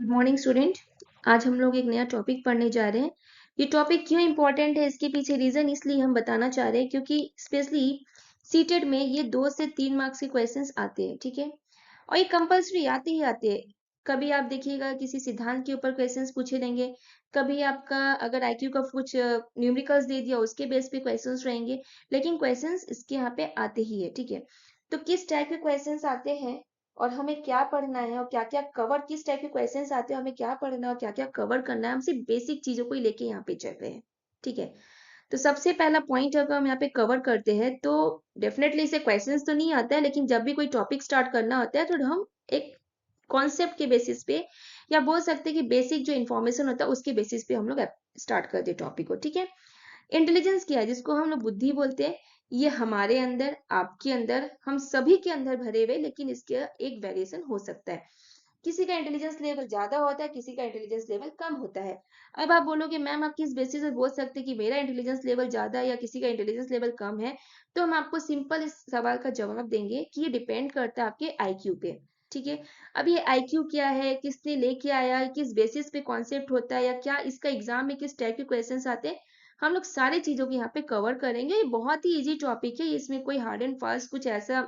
Good morning student. आज हम लोग एक नया टॉपिक पढ़ने जा रहे हैं। ये टॉपिक क्यों इम्पोर्टेंट है, इसके पीछे रीजन इसलिए हम बताना चाह रहे हैं क्योंकि स्पेशली सीटेड में ये 2 से 3 मार्क्स के क्वेश्चंस आते हैं, ठीक है। और ये कंपल्सरी आते ही आते हैं। कभी आप देखिएगा किसी सिद्धांत के ऊपर क्वेश्चंस पूछे देंगे, कभी आपका अगर आईक्यू का कुछ न्यूमेरिकल्स दे दिया उसके बेस पे क्वेश्चंस रहेंगे, लेकिन क्वेश्चंस इसके यहाँ पे आते ही है, ठीक है। तो किस टाइप के क्वेश्चंस आते हैं और हमें क्या पढ़ना है और क्या क्या कवर, किस टाइप के क्वेश्चंस आते हैं, हमें क्या पढ़ना है और क्या क्या कवर करना है, हम सिर्फ बेसिक चीजों को ही लेके यहाँ पे चल रहे हैं, ठीक है। तो सबसे पहला पॉइंट अगर हम यहाँ पे कवर करते हैं तो डेफिनेटली इसे क्वेश्चंस तो नहीं आता है, लेकिन जब भी कोई टॉपिक स्टार्ट करना होता है तो हम एक कॉन्सेप्ट के बेसिस पे या बोल सकते हैं कि बेसिक जो इन्फॉर्मेशन होता है उसके बेसिस पे हम लोग स्टार्ट करते हैं टॉपिक को, ठीक है। इंटेलिजेंस क्या है, जिसको हम लोग बुद्धि बोलते हैं, ये हमारे अंदर, आपके अंदर, हम सभी के अंदर भरे हुए, लेकिन इसके एक वेरिएशन हो सकता है। किसी का इंटेलिजेंस लेवल ज्यादा होता है, किसी का इंटेलिजेंस लेवल कम होता है। अब आप बोलोगे मैम आप किस बेसिस पे बोल सकते हैं कि मेरा इंटेलिजेंस लेवल ज्यादा है या किसी का इंटेलिजेंस लेवल कम है। तो हम आपको सिंपल इस सवाल का जवाब देंगे कि ये डिपेंड करता है आपके आईक्यू पे, ठीक है। अब ये आईक्यू क्या है, किसने लेके आया है, किस बेसिस पे कॉन्सेप्ट होता है, या क्या इसका एग्जाम में किस टाइप के क्वेश्चंस आते हैं, हम लोग सारी चीजों को यहाँ पे कवर करेंगे। ये बहुत ही इजी टॉपिक है, इसमें कोई हार्ड एंड फास्ट कुछ ऐसा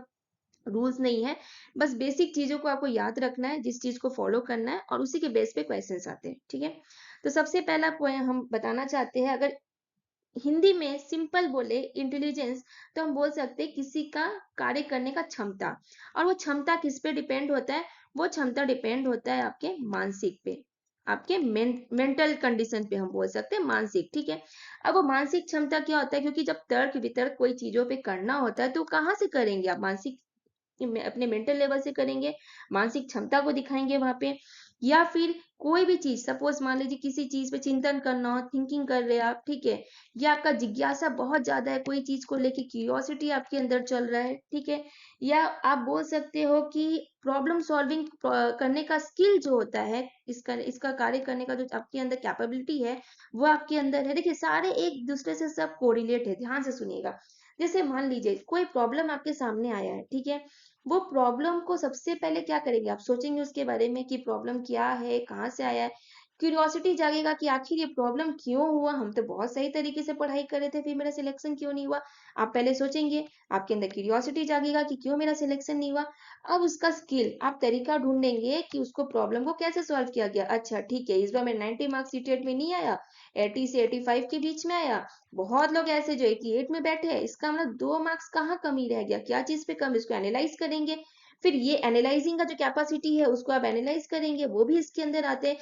रूल्स नहीं है। बस बेसिक चीजों को आपको याद रखना है, जिस चीज को फॉलो करना है, और उसी के बेस पे क्वेश्चंस आते हैं, ठीक है। तो सबसे पहला पॉइंट हम बताना चाहते हैं, अगर हिंदी में सिंपल बोले इंटेलिजेंस, तो हम बोल सकते हैं किसी का कार्य करने का क्षमता। और वो क्षमता किस पे डिपेंड होता है, वो क्षमता डिपेंड होता है आपके मानसिक पे, आपके मेंटल कंडीशन पे, हम बोल सकते हैं मानसिक, ठीक है। अब वो मानसिक क्षमता क्या होता है, क्योंकि जब तर्क वितर्क कोई चीजों पे करना होता है तो कहाँ से करेंगे आप, मानसिक अपने मेंटल लेवल से करेंगे, मानसिक क्षमता को दिखाएंगे वहां पे। या फिर कोई भी चीज, सपोज मान लीजिए किसी चीज पे चिंतन करना हो, थिंकिंग कर रहे हैं आप, ठीक है। या आपका जिज्ञासा बहुत ज्यादा है, कोई चीज को लेके क्यूरियोसिटी आपके अंदर चल रहा है, ठीक है। या आप बोल सकते हो कि प्रॉब्लम सॉल्विंग करने का स्किल जो होता है, इसका इसका कार्य करने का जो आपके अंदर कैपेबिलिटी है, वो आपके अंदर है। देखिए सारे एक दूसरे से सब कोरिलेट है, ध्यान से सुनिएगा। जैसे मान लीजिए कोई प्रॉब्लम आपके सामने आया है, ठीक है। वो प्रॉब्लम को सबसे पहले क्या करेंगे, आप सोचेंगे उसके बारे में कि प्रॉब्लम क्या है, कहाँ से आया है। क्यूरियोसिटी जागेगा कि आखिर ये प्रॉब्लम क्यों हुआ, हम तो बहुत सही तरीके से पढ़ाई कर रहे थे, फिर मेरा सिलेक्शन क्यों नहीं हुआ। आप पहले सोचेंगे, आपके अंदर क्यूरियोसिटी जागेगा कि क्यों मेरा सिलेक्शन नहीं हुआ। अब उसका स्किल, आप तरीका ढूंढेंगे कि उसको प्रॉब्लम को कैसे सॉल्व किया गया। अच्छा ठीक है, इस बार मैं 90 मार्क्स सीटेट में नहीं आया, 80 से 85 के बीच में आया। बहुत लोग ऐसे जो 88 में बैठे हैं, इसका मतलब 2 मार्क्स कहाँ कमी रह गया, क्या चीज पे कम, इसको एनालाइज करेंगे। फिर ये एनालाइजिंग का जो कैपेसिटी है उसको आप एनालाइज करेंगे, वो भी इसके अंदर आते हैं।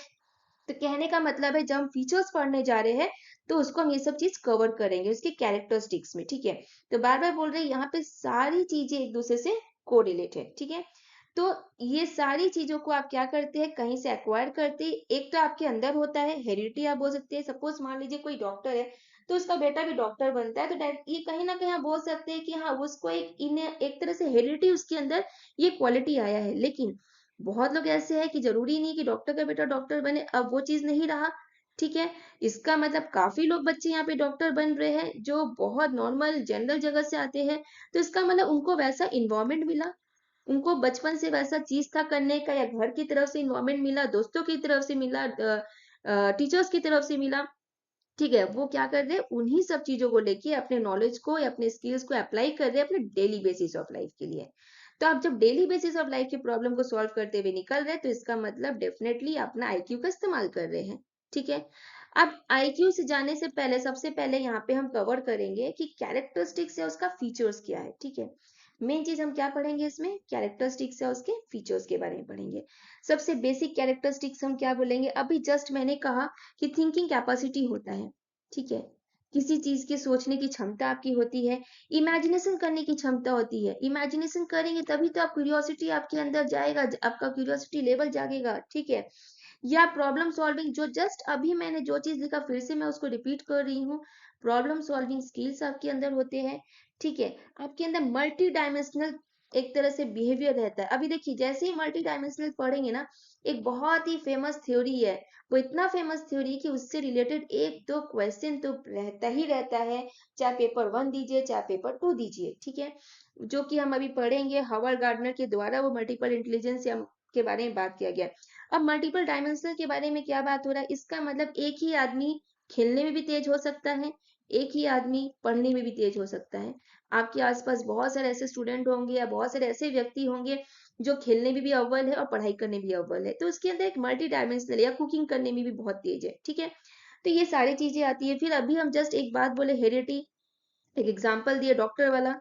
तो कहने का मतलब है जब हम फीचर्स पढ़ने जा रहे हैं तो उसको हम ये सब चीज कवर करेंगे उसके कैरेक्टरिस्टिक्स में, ठीक है। तो बार बार बोल रहे हैं यहाँ पे सारी चीजें एक दूसरे से कोरिलेट है, ठीक है। तो ये सारी चीजों को आप क्या करते हैं, कहीं से एक्वायर करते हैं। एक तो आपके अंदर होता है, हेरिडिटी आप बोल सकते हैं। सपोज मान लीजिए कोई डॉक्टर है तो उसका बेटा भी डॉक्टर बनता है, तो ये कहीं ना कहीं आप बोल सकते हैं कि हाँ उसको एक तरह से हेरिडिटी उसके अंदर ये क्वालिटी आया है। लेकिन बहुत लोग ऐसे हैं कि जरूरी नहीं कि डॉक्टर का बेटा डॉक्टर बने, अब वो चीज नहीं रहा, ठीक है। इसका मतलब काफी लोग बच्चे यहाँ पे डॉक्टर बन रहे हैं जो बहुत नॉर्मल जनरल जगह से आते हैं। तो इसका मतलब उनको वैसा इन्वायरमेंट मिला, उनको बचपन से वैसा चीज था करने का, या घर की तरफ से इन्वायरमेंट मिला, दोस्तों की तरफ से मिला, टीचर्स की तरफ से मिला, ठीक है। वो क्या कर रहे हैं, उन्हीं सब चीजों को लेके अपने नॉलेज को या अपने स्किल्स को अप्लाई कर रहे हैं अपने डेली बेसिस ऑफ लाइफ के लिए। तो आप जब डेली बेसिस ऑफ लाइफ की प्रॉब्लम को सॉल्व करते हुए निकल रहे हैं तो इसका मतलब डेफिनेटली अपना आईक्यू का इस्तेमाल कर रहे हैं, ठीक है। अब आईक्यू से जाने से पहले सबसे पहले यहाँ पे हम कवर करेंगे कि कैरेक्टरिस्टिक्स या उसका फीचर्स क्या है, ठीक है। मेन चीज हम क्या पढ़ेंगे इसमें, कैरेक्टरिस्टिक्स या उसके फीचर्स के बारे में पढ़ेंगे। सबसे बेसिक कैरेक्टरिस्टिक्स हम क्या बोलेंगे, अभी जस्ट मैंने कहा कि थिंकिंग कैपेसिटी होता है, ठीक है। किसी चीज के सोचने की क्षमता आपकी होती है, इमेजिनेशन करने की क्षमता होती है। इमेजिनेशन करेंगे तभी तो आप क्यूरियोसिटी आपके अंदर जाएगा, आपका क्यूरियोसिटी लेवल जागेगा, ठीक है। या प्रॉब्लम सॉल्विंग, जो जस्ट अभी मैंने जो चीज लिखा फिर से मैं उसको रिपीट कर रही हूँ, प्रॉब्लम सॉल्विंग स्किल्स आपके अंदर होते हैं, ठीक है। आपके अंदर मल्टी डायमेंशनल एक तरह से बिहेवियर रहता है। अभी देखिए जैसे ही मल्टी डायमेंशनल पढ़ेंगे ना, एक बहुत ही फेमस थ्योरी है, वो इतना फेमस थ्योरी कि उससे रिलेटेड एक दो क्वेश्चन तो रहता ही रहता है, चाहे पेपर 1 दीजिए चाहे पेपर 2 दीजिए, ठीक है। जो कि हम अभी पढ़ेंगे, हावर्ड गार्डनर के द्वारा वो मल्टीपल इंटेलिजेंस के बारे में बात किया गया। अब मल्टीपल डायमेंशनल के बारे में क्या बात हो रहा है, इसका मतलब एक ही आदमी खेलने में भी तेज हो सकता है, एक ही आदमी पढ़ने में भी तेज हो सकता है। आपके आसपास बहुत सारे ऐसे स्टूडेंट होंगे या बहुत सारे ऐसे व्यक्ति होंगे जो खेलने में भी अव्वल है और पढ़ाई करने में भी अव्वल है, तो उसके अंदर एक मल्टी डायमेंशनल या कुकिंग करने में भी बहुत तेज है, ठीक है। तो ये सारी चीजें आती है। फिर अभी हम जस्ट एक बात बोले, हेरिडिटी, एक एग्जाम्पल दिए डॉक्टर वाला।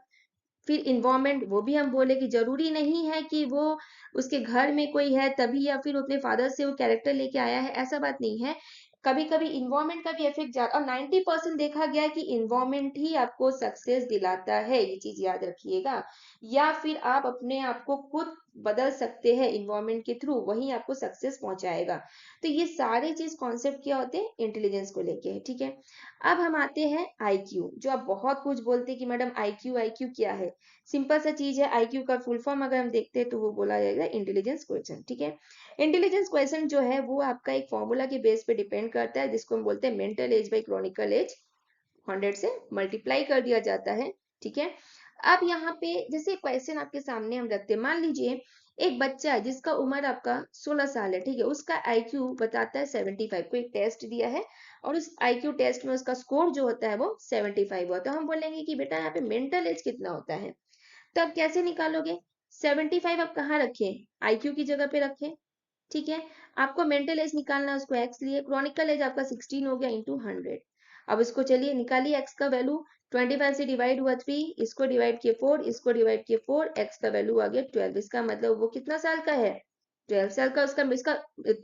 फिर इन्वायरमेंट, वो भी हम बोले कि जरूरी नहीं है कि वो उसके घर में कोई है तभी या फिर अपने फादर से वो कैरेक्टर लेके आया है, ऐसा बात नहीं है। कभी कभी इन्वायरमेंट का भी इफेक्ट ज्यादा, और 90% देखा गया है कि इन्वायरमेंट ही आपको सक्सेस दिलाता है, ये चीज याद रखिएगा। या फिर आप अपने आप को खुद बदल सकते हैं इन्वायरमेंट के थ्रू, वही आपको सक्सेस पहुंचाएगा। तो ये सारे चीज कॉन्सेप्ट क्या होते हैं, इंटेलिजेंस को लेके है, ठीक है। अब हम आते हैं आईक्यू, जो आप बहुत कुछ बोलते हैं कि मैडम आईक्यू, आईक्यू क्या है। सिंपल सा चीज है, आईक्यू का फुल फॉर्म अगर हम देखते हैं तो वो बोला जाएगा इंटेलिजेंस क्वेश्चन, ठीक है। इंटेलिजेंस क्वेश्चन जो है वो आपका एक फॉर्मूला के बेस पे डिपेंड करता है, जिसको हम बोलते हैं mental age by chronological age, 100 से मल्टीप्लाई कर दिया जाता है, ठीक है। अब यहाँ पे जैसे क्वेश्चन आपके सामने हम रखते हैं, मान लीजिए एक बच्चा है जिसका उम्र आपका 16 साल है, ठीक है, उसका आईक्यू बताता है 75, को एक टेस्ट दिया है और उस आईक्यू टेस्ट में उसका स्कोर जो होता है वो 75 हुआ, तो हम बोलेंगे कि बेटा यहाँ पे मेंटल एज कितना होता है। तो आप कैसे निकालोगे, 75 आप कहाँ रखें, आईक्यू की जगह पे रखें, ठीक है। आपको मेंटल एज निकालना है, उसको एक्स लिए, क्रॉनिकल एज आपका 16 हो गया इंटू 100। अब इसको चलिए निकालिए, एक्स का वैल्यू 25 से डिवाइड हुआ 3, इसको डिवाइड किए 4, इसको डिवाइड किए 4, एक्स का वैल्यू आ गया 12। इसका मतलब वो कितना साल का है, 12 साल का। उसका इसका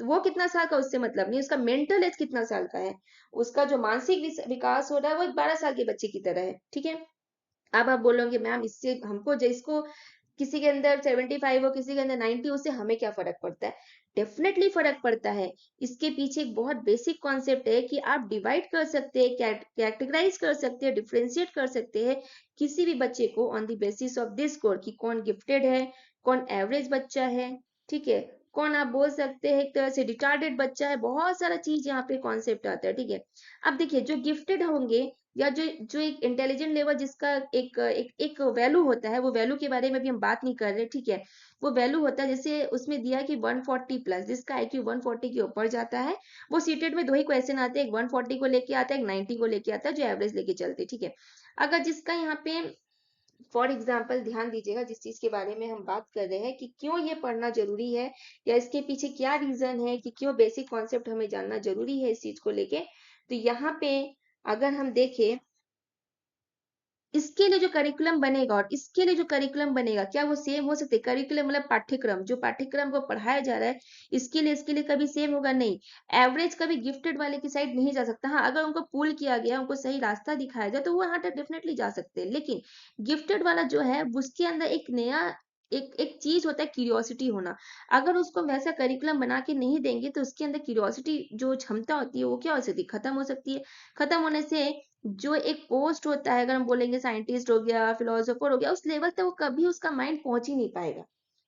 वो कितना साल का उससे मतलब नहीं, उसका मेंटल एज कितना साल का है, उसका जो मानसिक विकास हो रहा है वो एक 12 साल के बच्चे की तरह है, ठीक है। अब आप बोलोगे मैम इससे हमको, जिसको किसी के अंदर 75 हो किसी के अंदर 90, उससे हमें क्या फर्क पड़ता है। डेफिनेटली फर्क पड़ता है। इसके पीछे एक बहुत बेसिक कॉन्सेप्ट है कि आप डिवाइड कर सकते हैं, कैटेगराइज कर सकते हैं, डिफ्रेंशिएट कर सकते हैं किसी भी बच्चे को on the basis of this score, कि कौन गिफ्टेड है, कौन एवरेज बच्चा है, ठीक है, कौन आप बोल सकते हैं एक तरह से रिटार्डेड बच्चा है। बहुत सारा चीज यहाँ पे कॉन्सेप्ट आता है, ठीक है। अब देखिए जो गिफ्टेड होंगे या जो जो एक इंटेलिजेंट लेवल जिसका एक वैल्यू होता है, वो वैल्यू के बारे में भी हम बात नहीं कर रहे, ठीक है। वो वैल्यू होता है, जैसे उसमें दिया कि 140 प्लस, जिसका आईक्यू 140 के ऊपर जाता है, वो सीटेड में दो ही क्वेश्चन आते हैं, एक 140 को लेके आता है, एक 90 को लेके आता है, जो एवरेज लेके चलते, ठीक है। अगर जिसका यहाँ पे फॉर एग्जाम्पल ध्यान दीजिएगा, जिस चीज के बारे में हम बात कर रहे हैं कि क्यों ये पढ़ना जरूरी है या इसके पीछे क्या रीजन है कि क्यों बेसिक कॉन्सेप्ट हमें जानना जरूरी है इस चीज को लेके, तो यहाँ पे अगर हम देखें, इसके लिए जो करिकुलम बनेगा और इसके लिए जो करिकुलम बनेगा, क्या वो सेम हो सकते, करिकुलम मतलब पाठ्यक्रम, जो पाठ्यक्रम को पढ़ाया जा रहा है इसके लिए कभी सेम होगा नहीं। एवरेज कभी गिफ्टेड वाले की साइड नहीं जा सकता। हाँ, अगर उनको पुल किया गया, उनको सही रास्ता दिखाया जाए तो वो वहां तक डेफिनेटली जा सकते हैं, लेकिन गिफ्टेड वाला जो है उसके अंदर एक नया एक एक चीज होता है, क्यूरियोसिटी होना। अगर उसको वैसा करिकुलम बना के नहीं देंगे तो उसके अंदर क्यूरियोसिटी जो क्षमता होती है वो क्या हो सकती है, खत्म हो सकती है। खत्म होने से जो एक पोस्ट होता है, अगर हम बोलेंगे साइंटिस्ट हो गया, फिलोसोफर हो गया, उस लेवल तक वो कभी उसका माइंड पहुंच ही नहीं पाएगा,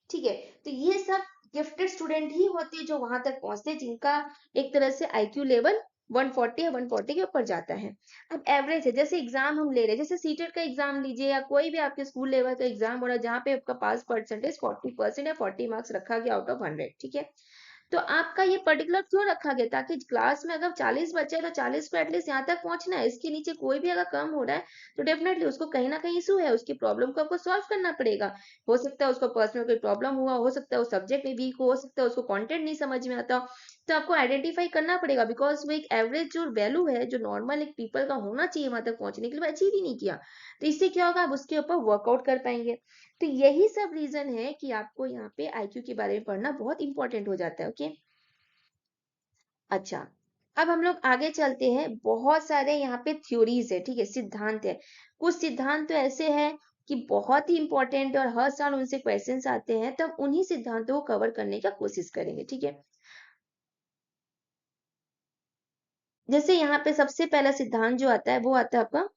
ठीक है। तो ये सब गिफ्टेड स्टूडेंट ही होते हैं जो वहां तक पहुंचते हैं, जिनका एक तरह से आईक्यू लेवल 140 या 140 के ऊपर जाता है। अब एवरेज है, जैसे एग्जाम हम ले रहे हैं, जैसे सीटेट का एग्जाम लीजिए या कोई भी आपके स्कूल लेवल का एग्जाम हो रहा है जहाँ पे आपका पास परसेंटेज 40% या 40 मार्क्स रखा गया आउट ऑफ 100, ठीक है। तो आपका ये पर्टिकुलर क्यों रखा गया, ताकि क्लास में अगर 40 बच्चे हैं तो 40 पे एटलीस्ट यहाँ तक पहुंचना है, इसके नीचे कोई भी अगर कम हो रहा है तो डेफिनेटली उसको कहीं ना कहीं इशू है, उसकी प्रॉब्लम को आपको सॉल्व करना पड़ेगा। हो सकता है उसको पर्सनल कोई प्रॉब्लम हुआ, हो सकता है उस सब्जेक्ट में वीक हो सकता है उसको कंटेंट नहीं समझ में आता, तो आपको आइडेंटिफाई करना पड़ेगा, बिकॉज वो एक एवरेज जो वैल्यू है जो नॉर्मल एक पीपल का होना चाहिए वहां तक पहुंचने के लिए, अचीव ही नहीं किया। तो इससे क्या होगा, आप उसके ऊपर वर्कआउट कर पाएंगे। तो यही सब रीजन है कि आपको यहाँ पे आईक्यू के बारे में पढ़ना बहुत इंपॉर्टेंट हो जाता है, ओके। अच्छा, अब हम लोग आगे चलते हैं। बहुत सारे यहाँ पे थ्योरीज है, ठीक है, सिद्धांत है। कुछ सिद्धांत तो ऐसे हैं कि बहुत ही इंपॉर्टेंट है और हर साल उनसे क्वेश्चंस आते हैं, तब उन्हीं सिद्धांतों को कवर करने का कोशिश करेंगे, ठीक है। जैसे यहाँ पे सबसे पहला सिद्धांत जो आता है वो आता है आपका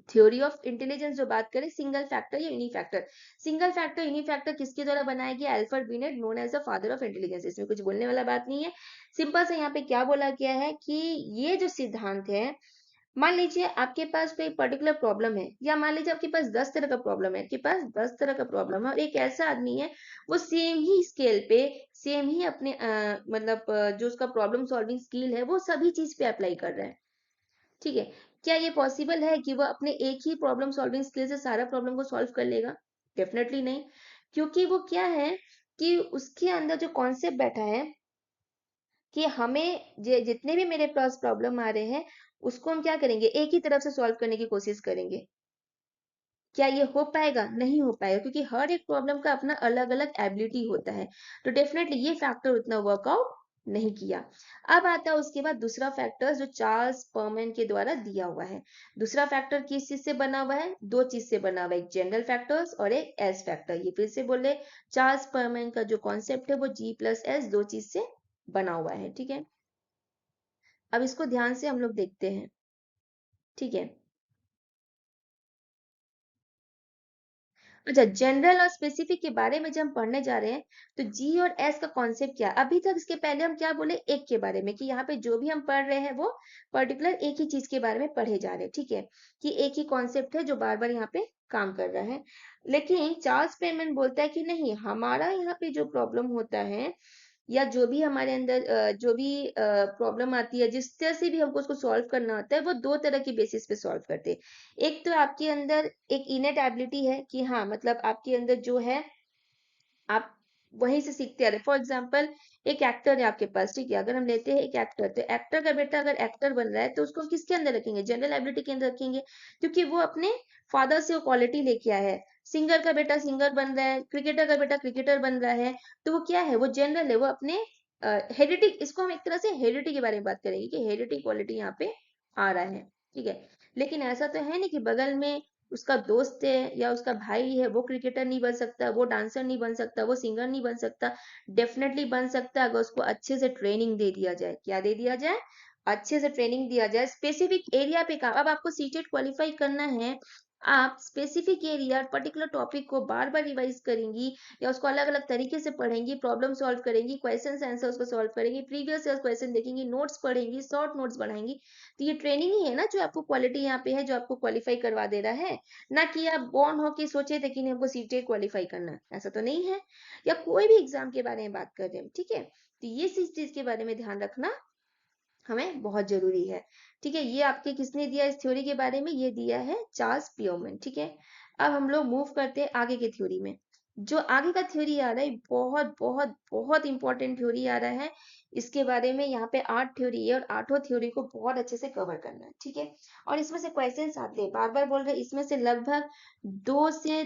थ्योरी ऑफ इंटेलिजेंस। जो बात करें सिंगल फैक्टर या यूनिफैक्टर, सिंगल फैक्टर यूनिफैक्टर किसके द्वारा बनाया गया, Alfred Binet, known as the father of intelligence. इसमें कुछ बोलने वाला बात नहीं है, सिंपल से यहाँ पे क्या बोला गया है कि ये जो सिद्धांत है मान लीजिए आपके पास कोई पर्टिकुलर प्रॉब्लम है, या मान लीजिए आपके पास 10 तरह का प्रॉब्लम है, आपके पास 10 तरह का प्रॉब्लम है, और एक ऐसा आदमी है वो सेम ही स्केल पे, सेम ही अपने मतलब जो उसका प्रॉब्लम सॉल्विंग स्किल है वो सभी चीज पे अप्लाई कर रहा है, ठीक है। क्या ये पॉसिबल है कि वो अपने एक ही प्रॉब्लम सॉल्विंग स्किल से सारा प्रॉब्लम को सॉल्व कर लेगा? डेफिनेटली नहीं, क्योंकि वो क्या है कि उसके अंदर जो कॉन्सेप्ट बैठा है कि हमें जितने भी मेरे पास प्रॉब्लम आ रहे हैं उसको हम क्या करेंगे, एक ही तरफ से सॉल्व करने की कोशिश करेंगे। क्या ये हो पाएगा? नहीं हो पाएगा, क्योंकि हर एक प्रॉब्लम का अपना अलग अलग एबिलिटी होता है। तो डेफिनेटली ये फैक्टर उतना वर्कआउट नहीं किया। अब आता है उसके बाद दूसरा फैक्टर जो चार्ल्स परमैन के द्वारा दिया हुआ है। दूसरा फैक्टर किस चीज से बना हुआ है? दो चीज से बना हुआ है, एक जनरल फैक्टर्स और एक एस फैक्टर। ये फिर से बोले, चार्ल्स परमैन का जो कॉन्सेप्ट है वो G+S दो चीज से बना हुआ है, ठीक है। अब इसको ध्यान से हम लोग देखते हैं, ठीक है। अच्छा, जनरल और स्पेसिफिक के बारे में जब हम पढ़ने जा रहे हैं तो जी और एस का कॉन्सेप्ट क्या है? अभी तक इसके पहले हम क्या बोले, एक के बारे में, कि यहाँ पे जो भी हम पढ़ रहे हैं वो पर्टिकुलर एक ही चीज के बारे में पढ़े जा रहे हैं, ठीक है, कि एक ही कॉन्सेप्ट है जो बार बार यहाँ पे काम कर रहा है। लेकिन चार्ल्स पेमेंट बोलता है कि नहीं, हमारा यहाँ पे जो प्रॉब्लम होता है या जो भी हमारे अंदर जो भी प्रॉब्लम आती है, जिस तरह से भी हमको उसको सॉल्व करना होता है, वो दो तरह की बेसिस पे सॉल्व करते हैं। एक तो आपके अंदर एक इनेट एबिलिटी है कि हाँ, मतलब आपके अंदर जो है आप वहीं से सीखते आ रहे। फॉर एग्जाम्पल, एक एक्टर है आपके पास, ठीक है, अगर हम लेते हैं एक एक्टर, तो एक्टर का बेटा अगर एक्टर बन रहा है तो उसको हम किसके अंदर रखेंगे? जनरल एबिलिटी के अंदर रखेंगे, क्योंकि वो अपने फादर से वो क्वालिटी लेके आया है। सिंगर का बेटा सिंगर बन रहा है, क्रिकेटर का बेटा क्रिकेटर बन रहा है, तो वो क्या है, वो जनरल है, वो अपने हेरिडिटी, इसको हम एक तरह से हेरिडिटी के बारे में बात करेंगे कि हेरिडिटी क्वालिटी यहाँ पे आ रहा है, ठीक है। लेकिन ऐसा तो है नहीं कि बगल में उसका दोस्त है या उसका भाई है वो क्रिकेटर नहीं बन सकता, वो डांसर नहीं बन सकता, वो सिंगर नहीं बन सकता। डेफिनेटली बन सकता है, अगर उसको अच्छे से ट्रेनिंग दे दिया जाए। क्या दे दिया जाए? अच्छे से ट्रेनिंग दिया जाए, स्पेसिफिक एरिया पे काम। अब आपको सीटेट क्वालिफाई करना है, आप स्पेसिफिक एरिया पर्टिकुलर टॉपिक को बार बार रिवाइज करेंगी, या उसको अलग अलग तरीके से पढ़ेंगी, प्रॉब्लम सॉल्व करेंगी, क्वेश्चन आंसर को सॉल्व करेंगी, प्रीवियस क्वेश्चन देखेंगी, नोट्स पढ़ेंगी, शॉर्ट नोट्स बढ़ाएंगी। तो ये ट्रेनिंग ही है ना जो आपको क्वालिटी यहाँ पे है, जो आपको क्वालिफाई करवा दे रहा है। ना कि आप बॉर्न हो के सोचे थे कि नहीं हमको सीटेट क्वालिफाई करना है, ऐसा तो नहीं है। या कोई भी एग्जाम के बारे में बात कर रहे हैं, ठीक है, तो ये चीज के बारे में ध्यान रखना हमें बहुत जरूरी है, ठीक है। ये आपके किसने दिया इस थ्योरी के बारे में? ये दिया है चार्ल्स पियोमैन, ठीक है। अब हम लोग मूव करते हैं आगे के थ्योरी में। जो आगे का थ्योरी आ रहा है बहुत बहुत बहुत इंपॉर्टेंट थ्योरी आ रहा है। इसके बारे में यहाँ पे 8 थ्योरी है और आठों थ्योरी को बहुत अच्छे से कवर करना है, ठीक है। और इसमें से क्वेश्चन आते हैं, बार बार बोल रहे हैं, इसमें से लगभग दो से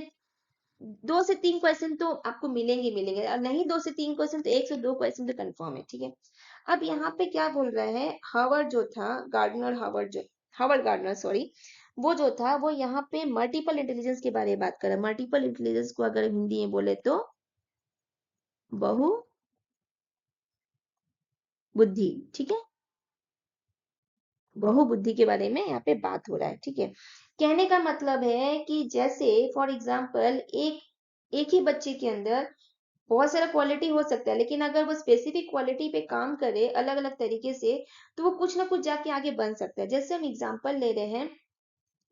2 से 3 क्वेश्चन तो आपको मिलेंगे मिलेंगे, और नहीं 2 से 3 क्वेश्चन तो 1 से 2 क्वेश्चन तो कंफर्म है, ठीक है। अब यहाँ पे क्या बोल रहा है, हावर्ड जो था, हावर्ड गार्डनर, सॉरी, वो जो था वो यहाँ पे मल्टीपल इंटेलिजेंस के बारे में बात कर रहा है। मल्टीपल इंटेलिजेंस को अगर हिंदी में बोले तो बहु बुद्धि, ठीक है, बहुबुद्धि के बारे में यहाँ पे बात हो रहा है, ठीक है। कहने का मतलब है कि जैसे फॉर एग्जाम्पल एक ही बच्चे के अंदर बहुत सारा क्वालिटी हो सकता है, लेकिन अगर वो स्पेसिफिक क्वालिटी पे काम करे अलग अलग तरीके से, तो वो कुछ ना कुछ जाके आगे बन सकता है। जैसे हम एग्जांपल ले रहे हैं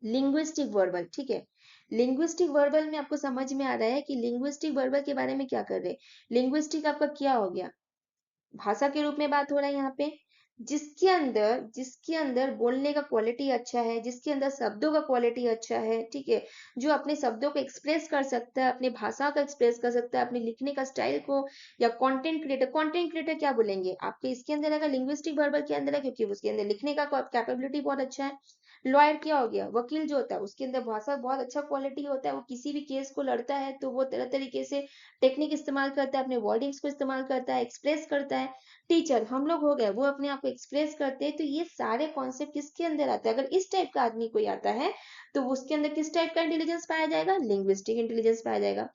लिंग्विस्टिक वर्बल, ठीक है। लिंग्विस्टिक वर्बल में आपको समझ में आ रहा है कि लिंग्विस्टिक वर्बल के बारे में क्या कर रहे हैं। लिंग्विस्टिक आपका क्या हो गया, भाषा के रूप में बात हो रहा है यहाँ पे, जिसके अंदर बोलने का क्वालिटी अच्छा है, जिसके अंदर शब्दों का क्वालिटी अच्छा है, ठीक है, जो अपने शब्दों को एक्सप्रेस कर सकता है, अपने भाषा को एक्सप्रेस कर सकता है, अपने लिखने का स्टाइल को, या कंटेंट क्रिएटर क्या बोलेंगे आपके इसके अंदर अगर लिंग्विस्टिक वर्बल के अंदर है, क्योंकि उसके अंदर लिखने का कैपेबिलिटी बहुत अच्छा है। लॉयर क्या हो गया, वकील जो होता है उसके अंदर भाषा बहुत अच्छा क्वालिटी होता है, वो किसी भी केस को लड़ता है तो वो तरह तरीके से टेक्निक इस्तेमाल करता है, अपने वर्डिंग्स को इस्तेमाल करता है, एक्सप्रेस करता है। टीचर हम लोग हो गए, वो अपने आप को एक्सप्रेस करते हैं। तो ये सारे कॉन्सेप्ट किसके अंदर आता है? अगर इस टाइप का आदमी कोई आता है तो उसके अंदर किस टाइप का इंटेलिजेंस पाया जाएगा? लिंग्विस्टिक इंटेलिजेंस पाया जाएगा।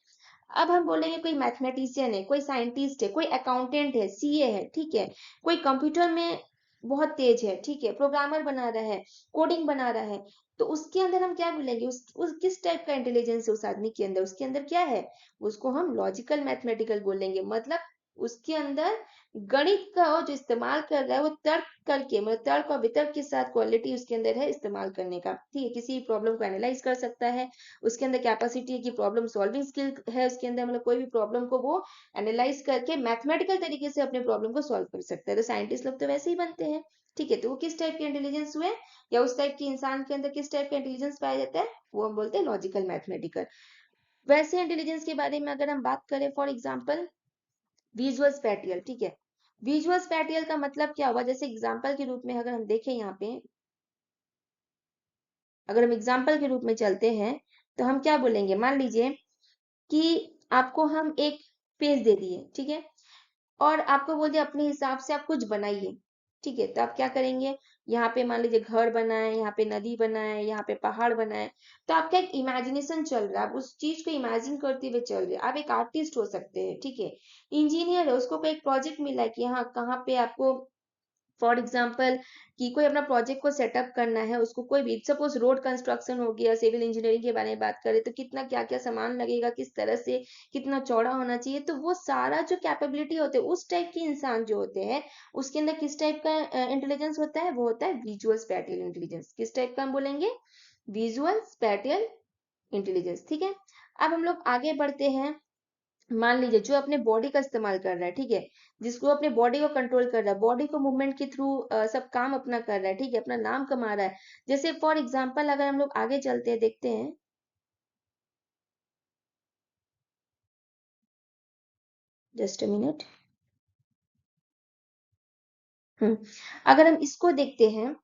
अब हम बोलेंगे कोई मैथमेटिशियन है, कोई साइंटिस्ट है, कोई अकाउंटेंट है, सीए है, ठीक है, कोई कंप्यूटर में बहुत तेज है, ठीक है, प्रोग्रामर बना रहा है, कोडिंग बना रहा है, तो उसके अंदर हम क्या बोलेंगे, उस किस टाइप का इंटेलिजेंस है उस आदमी के अंदर? उसके अंदर क्या है? उसको हम लॉजिकल मैथमेटिकल बोलेंगे, मतलब उसके अंदर गणित का जो इस्तेमाल कर रहा है वो तर्क करके, मतलब तर्क और वितर्क के साथ क्वालिटी उसके अंदर है इस्तेमाल करने का, ठीक है। किसी प्रॉब्लम को एनालाइज कर सकता है, उसके अंदर कैपेसिटी है कि प्रॉब्लम सॉल्विंग स्किल है उसके अंदर, मतलब कोई भी प्रॉब्लम को वो एनालाइज करके मैथमेटिकल तरीके से अपने प्रॉब्लम को सॉल्व कर सकता है। तो साइंटिस्ट लोग तो वैसे ही बनते हैं, ठीक है। तो वो किस टाइप के इंटेलिजेंस हुए, या उस टाइप के इंसान के अंदर किस टाइप का इंटेलिजेंस पाया जाता है, वो हम बोलते हैं लॉजिकल मैथमेटिकल। वैसे इंटेलिजेंस के बारे में अगर हम बात करें, फॉर एग्जाम्पल विजुअल स्पैटियल, ठीक है। विजुअल स्पैटियल का मतलब क्या हुआ, जैसे एग्जाम्पल के रूप में अगर हम देखें यहाँ पे, अगर हम एग्जाम्पल के रूप में चलते हैं तो हम क्या बोलेंगे, मान लीजिए कि आपको हम एक पेज दे दिए, ठीक है, और आपको बोल दिया अपने हिसाब से आप कुछ बनाइए, ठीक है। तो आप क्या करेंगे, यहाँ पे मान लीजिए घर बनाए, यहाँ पे नदी बनाए, यहाँ पे पहाड़ बनाए, तो आपका एक इमेजिनेशन चल रहा है, आप उस चीज को इमेजिन करते हुए चल रहे हैं, आप एक आर्टिस्ट हो सकते हैं, ठीक है। इंजीनियर है, उसको कोई एक प्रोजेक्ट मिला है कि हाँ कहाँ पे आपको, फॉर एग्जाम्पल कि कोई अपना प्रोजेक्ट को सेटअप करना है, उसको कोई भी सपोज रोड कंस्ट्रक्शन हो गया, सिविल इंजीनियरिंग के बारे में बात करें तो कितना क्या क्या सामान लगेगा, किस तरह से कितना चौड़ा होना चाहिए, तो वो सारा जो कैपेबिलिटी होते हैं उस टाइप के इंसान जो होते हैं, उसके अंदर किस टाइप का इंटेलिजेंस होता है, वो होता है विजुअल स्पैटियल इंटेलिजेंस। किस टाइप का हम बोलेंगे, विजुअल स्पैटियल इंटेलिजेंस, ठीक है। अब हम लोग आगे बढ़ते हैं, मान लीजिए जो अपने बॉडी का इस्तेमाल कर रहा है, ठीक है, जिसको अपने बॉडी को कंट्रोल कर रहा है, बॉडी को मूवमेंट के थ्रू सब काम अपना कर रहा है, ठीक है, अपना नाम कमा रहा है। जैसे फॉर एग्जांपल अगर हम लोग आगे चलते हैं, देखते हैं, जस्ट अ मिनट। हम्म, अगर हम इसको देखते हैं,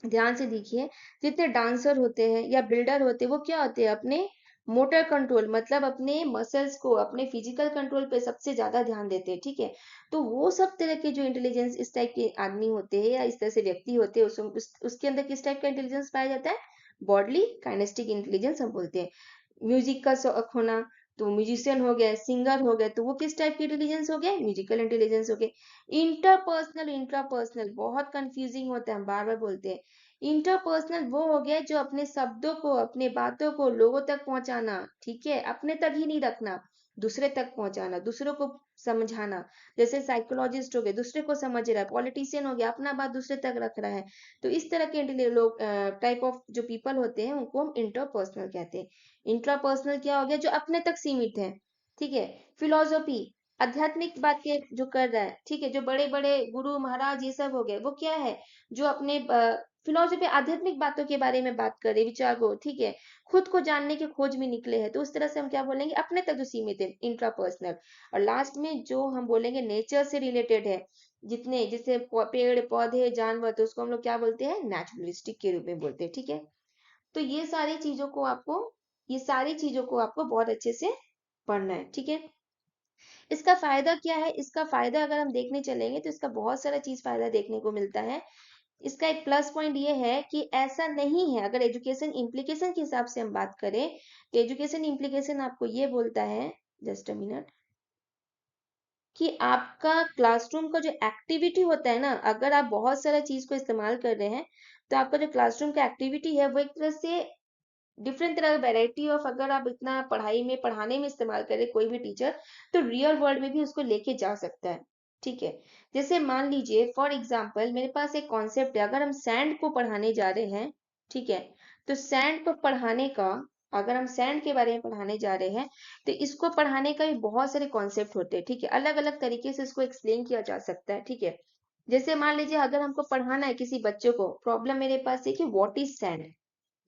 ध्यान से देखिए, जितने डांसर होते हैं या बिल्डर होते हैं वो क्या होते हैं, अपने मोटर कंट्रोल, मतलब अपने मसल्स को, अपने फिजिकल कंट्रोल पे सबसे ज्यादा ध्यान देते हैं, ठीक है। तो वो सब तरह के जो इंटेलिजेंस इस टाइप के आदमी होते हैं या इस तरह से व्यक्ति होते हैं, उसके अंदर किस टाइप का इंटेलिजेंस पाया जाता है, बॉडली काइनेस्टिक इंटेलिजेंस हम बोलते हैं। म्यूजिक का शौक होना, तो म्यूजिशियन हो गया, सिंगर हो गए, तो वो किस टाइप की इंटेलिजेंस हो गया, म्यूजिकल इंटेलिजेंस हो गया। इंटरपर्सनल, इंट्रापर्सनल बहुत कंफ्यूजिंग होता है, हम बार बार बोलते हैं। इंटरपर्सनल वो हो गया जो अपने शब्दों को, अपने बातों को लोगों तक पहुंचाना, ठीक है, अपने तक ही नहीं रखना, दूसरे तक पहुंचाना, दूसरों को समझाना। जैसे साइकोलॉजिस्ट हो गए, दूसरे को समझ रहा है, पॉलिटिशियन हो गया, अपना बात दूसरे तक रख रहा है। तो इस तरह के लोग, टाइप ऑफ जो पीपल होते हैं उनको हम इंटरपर्सनल कहते हैं। इंट्रापर्सनल क्या हो गया, जो अपने तक सीमित है, ठीक है। फिलोसॉफी, आध्यात्मिक बातें जो कर रहा है, ठीक है, जो बड़े बड़े गुरु महाराज ये सब हो गए, वो क्या है, जो अपने फिलोसफी आध्यात्मिक बातों के बारे में बात करे, विचार को, ठीक है, खुद को जानने की खोज में निकले हैं, तो उस तरह से हम क्या बोलेंगे, अपने तक जो सीमित है, इंट्रापर्सनल। और लास्ट में जो हम बोलेंगे नेचर से रिलेटेड है, जितने जैसे पेड़ पौधे जानवर, तो उसको हम लोग क्या बोलते हैं, नेचुरलिस्टिक के रूप में बोलते हैं, ठीक है। तो ये सारी चीजों को आपको बहुत अच्छे से पढ़ना है, ठीक है। इसका फायदा क्या है, इसका फायदा अगर हम देखने चलेंगे तो इसका बहुत सारा चीज फायदा देखने को मिलता है। इसका एक प्लस पॉइंट ये है कि ऐसा नहीं है, अगर एजुकेशन इम्प्लीकेशन के हिसाब से हम बात करें तो एजुकेशन इम्प्लीकेशन आपको ये बोलता है, जस्ट अ मिनट, कि आपका क्लासरूम का जो एक्टिविटी होता है ना, अगर आप बहुत सारा चीज को इस्तेमाल कर रहे हैं, तो आपका जो क्लासरूम का एक्टिविटी है वो एक तरह से डिफरेंट तरह वेराइटी ऑफ, अगर आप इतना पढ़ाई में पढ़ाने में इस्तेमाल करें कोई भी टीचर, तो रियल वर्ल्ड में भी उसको लेके जा सकता है, ठीक है। जैसे मान लीजिए फॉर एग्जांपल मेरे पास एक कॉन्सेप्ट है, अगर हम सैंड को पढ़ाने जा रहे हैं, ठीक है, तो सैंड को पढ़ाने का, अगर हम सैंड के बारे में पढ़ाने जा रहे हैं, तो इसको पढ़ाने का भी बहुत सारे कॉन्सेप्ट होते हैं, ठीक है, अलग अलग तरीके से इसको एक्सप्लेन किया जा सकता है, ठीक है। जैसे मान लीजिए अगर हमको पढ़ाना है किसी बच्चे को, प्रॉब्लम मेरे पास है कि व्हाट इज सैंड,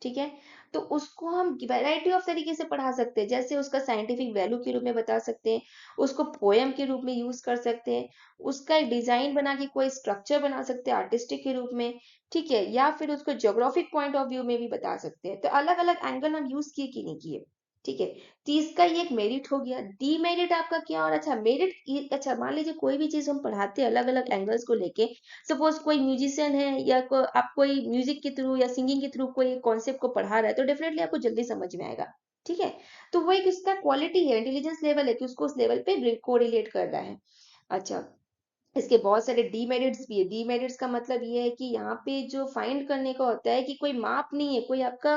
ठीक है, तो उसको हम वैरायटी ऑफ तरीके से पढ़ा सकते हैं, जैसे उसका साइंटिफिक वैल्यू के रूप में बता सकते हैं, उसको पोएम के रूप में यूज कर सकते हैं, उसका एक डिजाइन बना के कोई स्ट्रक्चर बना सकते हैं आर्टिस्टिक के रूप में, ठीक है, या फिर उसको ज्योग्राफिक पॉइंट ऑफ व्यू में भी बता सकते हैं। तो अलग अलग एंगल हम यूज किए कि नहीं किए, ठीक है। तो इसका ये एक मेरिट हो गया। डीमेरिट आपका क्या, और अच्छा मेरिट, अच्छा मान लीजिए कोई भी चीज हम पढ़ाते हैं अलग अलग एंगल्स को लेके, सपोज कोई म्यूजिशियन है या आप कोई म्यूजिक के थ्रू या सिंगिंग के थ्रू कोई कॉन्सेप्ट को पढ़ा रहा है, तो डेफिनेटली आपको जल्दी समझ में आएगा, ठीक है। तो वो एक उसका क्वालिटी है, इंटेलिजेंस लेवल है कि उसको उस लेवल पे कोरिलेट कर रहा है। अच्छा, इसके बहुत सारे डीमेरिट्स भी है। डीमेरिट्स का मतलब ये है कि यहाँ पे जो फाइंड करने का होता है कि कोई माप नहीं है, कोई आपका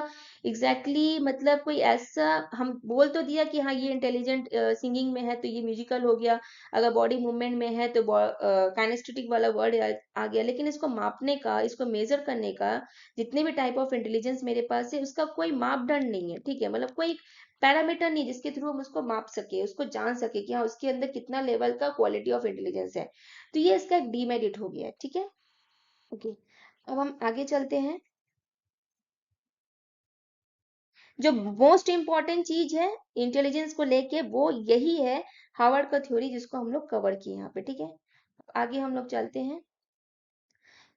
मतलब कोई ऐसा हम बोल तो दिया कि हाँ ये इंटेलिजेंट सिंगिंग में है तो ये म्यूजिकल हो गया, अगर बॉडी मूवमेंट में है तो काइनेस्थेटिक वाला वर्ड आ गया, लेकिन इसको मापने का, इसको मेजर करने का, जितने भी टाइप ऑफ इंटेलिजेंस मेरे पास है उसका कोई मापदंड नहीं है, ठीक है, मतलब कोई पैरामीटर नहीं जिसके थ्रू हम उसको माप सके, उसको जान सके कि हाँ उसके अंदर कितना लेवल का क्वालिटी ऑफ इंटेलिजेंस है। तो ये इसका एक डीमेरिट हो गया, ठीक है। ओके, अब हम आगे चलते हैं। जो मोस्ट इंपॉर्टेंट चीज है इंटेलिजेंस को लेके वो यही है, हार्वर्ड का थ्योरी, जिसको हम लोग कवर किए यहाँ पे, ठीक है। आगे हम लोग चलते हैं।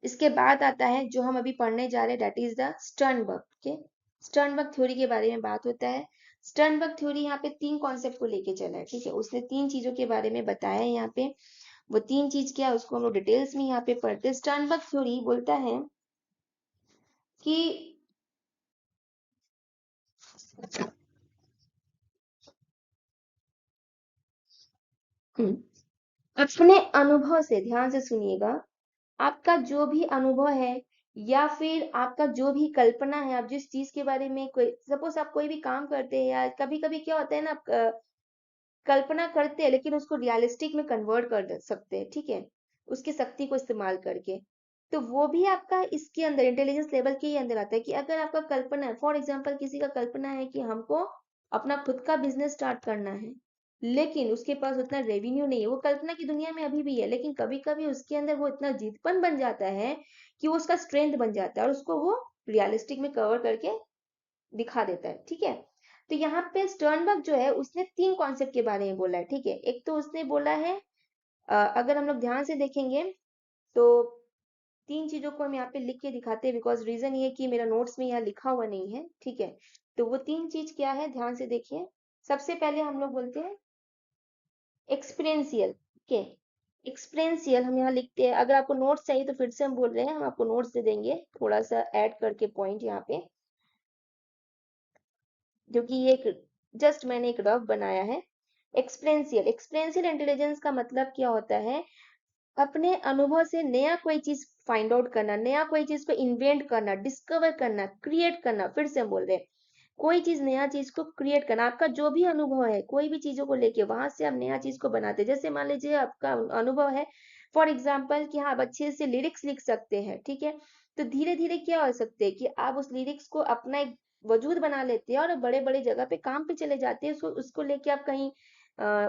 इसके बाद आता है जो हम अभी पढ़ने जा रहे हैं, that is the Sternberg. Okay, Sternberg theory के बारे में बात होता है। स्टर्नबर्ग थ्योरी यहाँ पे तीन कॉन्सेप्ट को लेके चला है, ठीक है, उसने तीन चीजों के बारे में बताया है यहाँ पे। वो तीन चीज क्या है उसको हम लोग डिटेल्स में यहाँ पे पढ़ते हैं। स्टर्नबर्ग थ्योरी बोलता है कि अपने अनुभव से, ध्यान से सुनिएगा, आपका जो भी अनुभव है या फिर आपका जो भी कल्पना है, आप जिस चीज के बारे में, कोई सपोज आप कोई भी काम करते हैं या कभी कभी क्या होता है ना, आप कल्पना करते हैं लेकिन उसको रियलिस्टिक में कन्वर्ट कर सकते हैं, ठीक है, उसकी शक्ति को इस्तेमाल करके। तो वो भी आपका इसके अंदर इंटेलिजेंस लेवल के ही अंदर आता है कि अगर आपका कल्पना है, फॉर एग्जाम्पल किसी का कल्पना है कि हमको अपना खुद का बिजनेस स्टार्ट करना है, लेकिन उसके पास उतना रेवेन्यू नहीं है, वो कल्पना की दुनिया में अभी भी है, लेकिन कभी कभी उसके अंदर वो इतना जीतपन बन जाता है कि वो उसका स्ट्रेंथ बन जाता है और उसको वो रियलिस्टिक में कवर करके दिखा देता है, ठीक है। तो यहाँ पे स्टर्नबर्ग जो है उसने तीन कॉन्सेप्ट के बारे में बोला है, ठीक है। एक तो उसने बोला है, अगर हम लोग ध्यान से देखेंगे तो तीन चीजों को हम यहाँ पे लिख के दिखाते हैं, बिकॉज रीजन ये है कि मेरा नोट्स में यहाँ लिखा हुआ नहीं है, ठीक है। तो वो तीन चीज क्या है, ध्यान से देखिए। सबसे पहले हम लोग बोलते हैं एक्सपीरियंशियल, ओके। एक्सपीरियंशियल हम यहाँ लिखते हैं, अगर आपको नोट्स चाहिए तो फिर से हम बोल रहे हैं, हम आपको नोट्स दे देंगे थोड़ा सा ऐड करके पॉइंट यहाँ पे, क्योंकि ये एक जस्ट मैंने एक रफ बनाया है। एक्सपीरियंशियल, एक्सपीरियंशियल इंटेलिजेंस का मतलब क्या होता है, अपने अनुभव से नया कोई चीज फाइंड आउट करना, नया कोई चीज को इन्वेंट करना, डिस्कवर करना, क्रिएट करना, फिर से हम बोल रहे हैं कोई चीज, नया चीज को क्रिएट करना। आपका जो भी अनुभव है कोई भी चीजों को लेके, वहां से आप नया चीज को बनाते हैं। जैसे मान लीजिए आपका अनुभव है फॉर एग्जाम्पल कि हाँ आप अच्छे से लिरिक्स लिख सकते हैं, ठीक है, तो धीरे धीरे क्या हो सकते हैं कि आप उस लिरिक्स को अपना एक वजूद बना लेते हैं और बड़े बड़े जगह पे काम पे चले जाते हैं, उसको उसको लेके आप कहीं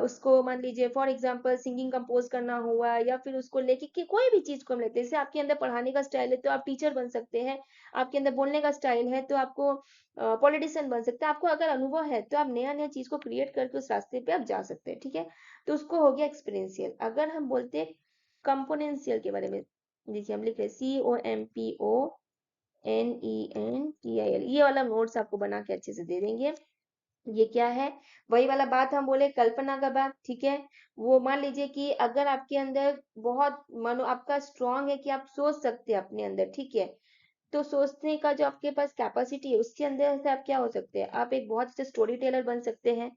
उसको मान लीजिए फॉर एग्जाम्पल सिंगिंग कंपोज करना हुआ, या फिर उसको लेके कि कोई भी चीज को हम लेते हैं, जैसे आपके अंदर पढ़ाने का स्टाइल है तो आप टीचर बन सकते हैं, आपके अंदर बोलने का स्टाइल है तो आपको पॉलिटिशियन बन सकते हैं, आपको अगर अनुभव है तो आप नया नया चीज को क्रिएट करके उस रास्ते पे आप जा सकते हैं, ठीक है। तो उसको हो गया एक्सपीरियंशियल। अगर हम बोलते हैं कंपोनेंशियल के बारे में, देखिए हम लिख रहे हैं COMPONENTIL, ये वाला नोट्स आपको बना के अच्छे से दे देंगे। ये क्या है, वही वाला बात हम बोले कल्पना का बात, ठीक है। वो मान लीजिए कि अगर आपके अंदर बहुत मनो आपका स्ट्रांग है कि आप सोच सकते हैं अपने अंदर, ठीक है, तो सोचने का जो आपके पास कैपेसिटी है उसके अंदर से आप क्या हो सकते हैं, आप एक बहुत अच्छे स्टोरी टेलर बन सकते हैं,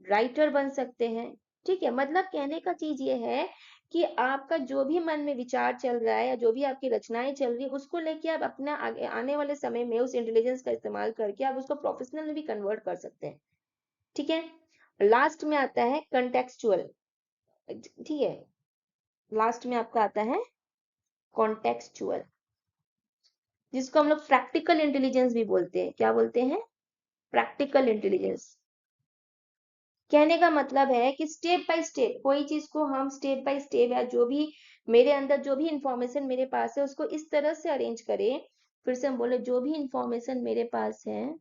राइटर बन सकते हैं, ठीक है। मतलब कहने का चीज ये है कि आपका जो भी मन में विचार चल रहा है या जो भी आपकी रचनाएं चल रही है उसको लेके आप अपना आगे आने वाले समय में उस इंटेलिजेंस का इस्तेमाल करके आप उसको प्रोफेशनल में भी कन्वर्ट कर सकते हैं, ठीक है। लास्ट में आता है कंटेक्चुअल, ठीक है, लास्ट में आपका आता है कॉन्टेक्चुअल, जिसको हम लोग प्रैक्टिकल इंटेलिजेंस भी बोलते हैं। क्या बोलते हैं, प्रैक्टिकल इंटेलिजेंस। कहने का मतलब है कि स्टेप बाय स्टेप कोई चीज को हम स्टेप बाय स्टेप, या जो भी मेरे अंदर जो भी इंफॉर्मेशन मेरे पास है उसको इस तरह से अरेंज करें, फिर से हम बोले जो भी इंफॉर्मेशन मेरे पास है,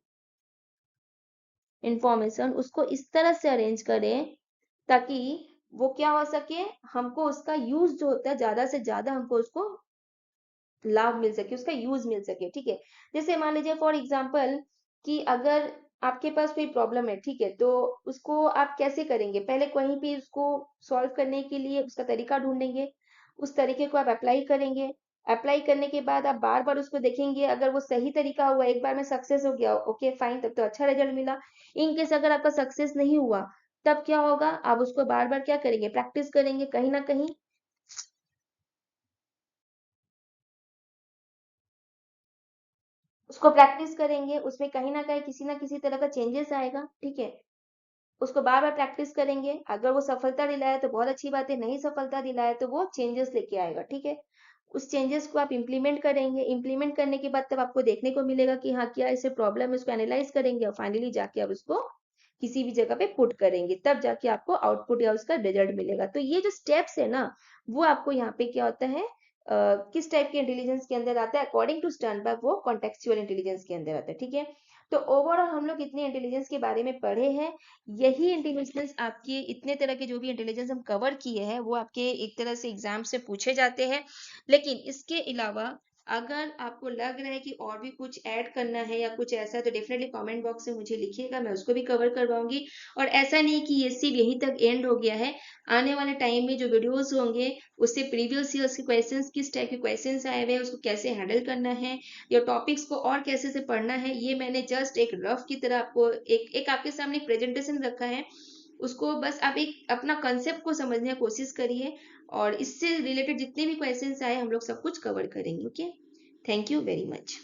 इंफॉर्मेशन उसको इस तरह से अरेंज करें ताकि वो क्या हो सके, हमको उसका यूज जो होता है ज्यादा से ज्यादा हमको उसको लाभ मिल सके, उसका यूज मिल सके, ठीक है। जैसे मान लीजिए फॉर एग्जाम्पल कि अगर आपके पास कोई प्रॉब्लम है, ठीक है, तो उसको आप कैसे करेंगे, पहले कहीं भी उसको सॉल्व करने के लिए उसका तरीका ढूंढेंगे, उस तरीके को आप अप्लाई करेंगे, अप्लाई करने के बाद आप बार बार उसको देखेंगे, अगर वो सही तरीका हुआ, एक बार में सक्सेस हो गया, ओके फाइन, तब तो अच्छा रिजल्ट मिला। इन केस अगर आपका सक्सेस नहीं हुआ, तब क्या होगा, आप उसको बार बार क्या करेंगे, प्रैक्टिस करेंगे, कहीं ना कहीं उसको प्रैक्टिस करेंगे, उसमें कहीं ना कहीं किसी ना किसी तरह का चेंजेस आएगा, ठीक है। उसको बार बार प्रैक्टिस करेंगे, अगर वो सफलता दिलाए तो बहुत अच्छी बात है, नहीं सफलता दिलाए तो वो चेंजेस लेके आएगा, ठीक है। उस चेंजेस को आप इम्प्लीमेंट करेंगे, इम्प्लीमेंट करने के बाद तब आपको देखने को मिलेगा कि हाँ क्या इसे प्रॉब्लम है, उसको एनालाइज करेंगे और फाइनली जाके आप उसको किसी भी जगह पे पुट करेंगे, तब जाके आपको आउटपुट या उसका रिजल्ट मिलेगा। तो ये जो स्टेप्स है ना, वो आपको यहाँ पे क्या होता है, किस टाइप के इंटेलिजेंस के अंदर आता है, अकॉर्डिंग टू स्टर्नबर्ग वो कॉन्टेक्चुअल इंटेलिजेंस के अंदर आता है, ठीक है। तो ओवरऑल हम लोग इतने इंटेलिजेंस के बारे में पढ़े हैं। यही इंटेलिजेंस आपके इतने तरह के जो भी इंटेलिजेंस हम कवर किए हैं वो आपके एक तरह से एग्जाम से पूछे जाते हैं। लेकिन इसके अलावा अगर आपको लग रहा है कि और भी कुछ ऐड करना है या कुछ ऐसा है तो डेफिनेटली कमेंट बॉक्स में मुझे लिखिएगा, मैं उसको भी कवर करवाऊंगी। और ऐसा नहीं कि ये सिर्फ यहीं तक एंड हो गया है, आने वाले टाइम में जो वीडियोस होंगे उससे प्रीवियस ईयर्स के क्वेश्चंस, किस टाइप के क्वेश्चंस आए हुए हैं, उसको कैसे हैंडल करना है या टॉपिक्स को और कैसे से पढ़ना है, ये मैंने जस्ट एक रफ की तरह आपको एक आपके सामने एक प्रेजेंटेशन रखा है। उसको बस आप एक अपना कंसेप्ट को समझने की कोशिश करिए, और इससे रिलेटेड जितने भी क्वेश्चंस आए हम लोग सब कुछ कवर करेंगे। Okay, thank you very much.